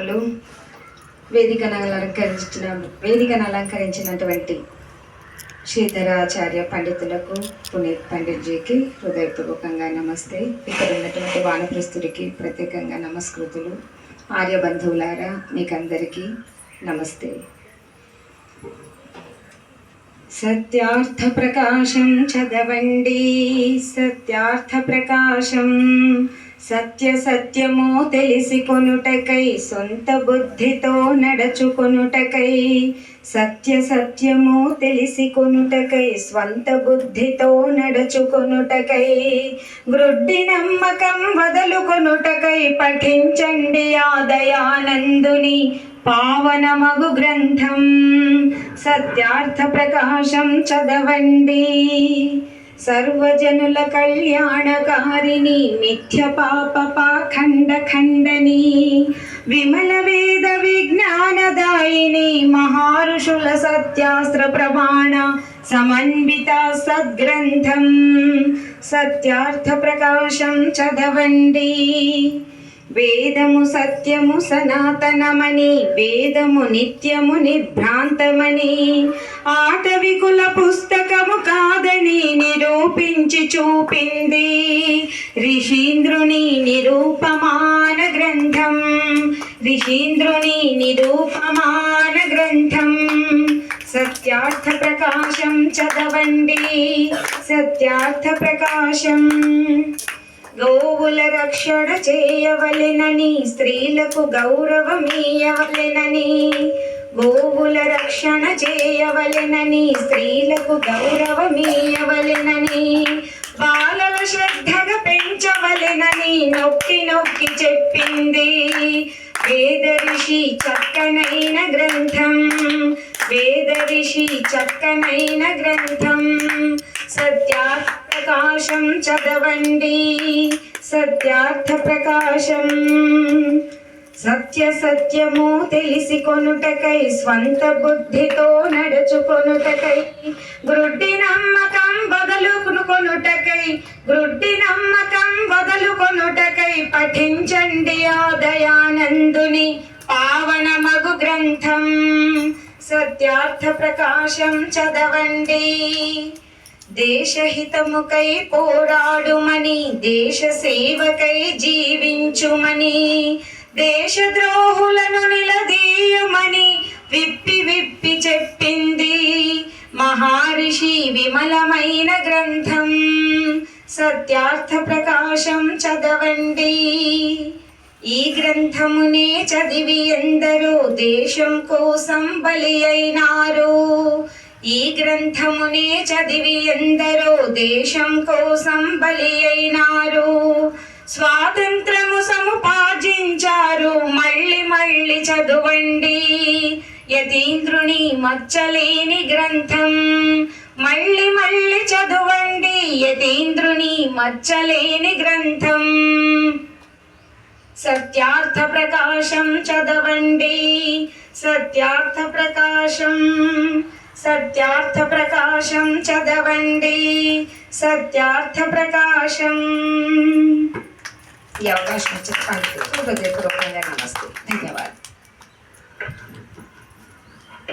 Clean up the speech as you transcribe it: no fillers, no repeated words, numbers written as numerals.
వందనములు. వేదికను అలంకరించినటువంటి శ్రీధరాచార్య పండితులకు, పునీత్ పండిట్జీకి హృదయపూర్వకంగా నమస్తే. ఇక్కడ ఉన్నటువంటి వానప్రస్తుడికి ప్రత్యేకంగా నమస్కృతులు. ఆర్య బంధువులారా మీకందరికీ నమస్తే. సత్యార్థ ప్రకాశం చదవండి, సత్యార్థ ప్రకాశం. సత్య సత్యము తెలిసికొనుటకై, సొంత బుద్ధితో నడచుకొనుటకై. సత్య సత్యము తెలిసికొనుటకై, స్వంత బుద్ధితో నడచుకొనుటకై. గ్రుడ్డి నమ్మకం వదలుకొనుటకై, పఠించండి ఆ దయానందుని పావనమగు గ్రంథం. సత్యార్థ ప్రకాశం చదవండి. సర్వజనుల కళ్యాణకారిణి, మిథ్య పాప పాఖండ ఖండని, విమల వేద విజ్ఞానదాయిని, మహారుషుల సత్యాస్త్ర ప్రమాణ సమన్విత సద్గ్రంథం. సత్యార్థ ప్రకాశం చదవండి. వేదము సత్యము సనాతనమని, వేదము నిత్యము నిర్భ్రాంతమని, ఆటవికుల పుస్తకము కాదని నిరూపించి చూపింది ఋషీంద్రుని నిరూపమాన గ్రంథం. ఋషీంద్రుని నిరూపమాన గ్రంథం. సత్యార్థ ప్రకాశం చదవండి. సత్యార్థ ప్రకాశం. గోవుల రక్షణ చేయవలెనని, స్త్రీలకు గౌరవమీయవలెనని. గోవుల రక్షణ చేయవలెనని, స్త్రీలకు గౌరవమీయవలెనని. బాలల శ్రద్ధగా పెంచవలెనని నొక్కి నొక్కి చెప్పింది వేద ఋషి చక్కనైన గ్రంథం. వేద ఋషి చక్కనైన గ్రంథం. సత్యార్థ ప్రకాశం చదవండి. సత్యార్థ ప్రకాశం. సత్య సత్యము తెలిసికొనుటకై, స్వంత బుద్ధితో నడుచుకొనుటకై. గ్రుడ్డి నమ్మకం వదలుకొనుటకై, గ్రుడ్డి నమ్మకం వదలుకొనుటకై, పఠించండి ఆ దయానందుని పావనమగు గ్రంథం. సత్యార్థ ప్రకాశం చదవండి. దేశహితముకై పోరాడుమని, దేశ సేవకై జీవించుమని, దేశద్రోహులను నిలదీయమని విప్పి విప్పి చెప్పింది మహారిషి విమలమైన గ్రంథం. సత్యార్థ ప్రకాశం చదవండి. ఈ గ్రంథమునే చదివి ఎందరో దేశం కోసం బలి అయినారు. ఈ గ్రంథమునే చదివి ఎందరో దేశం కోసం బలి అయినారు. స్వాతంత్రము సముపార్జించారు. మళ్ళీ మళ్ళీ చదవండి. యతీంద్రుని మచ్చలేని గ్రంథం. మళ్ళీ మళ్ళీ చదవండి. యతీంద్రుని మచ్చలేని గ్రంథం. సత్యార్థ ప్రకాశం చదవండి. సత్యార్థ ప్రకాశం. సత్యార్థ ప్రకాశం చదవండి. సత్యార్థ ప్రకాశం. ఈ అవకాశం ఇచ్చిన హృదయపూర్వకంగా నమస్తే.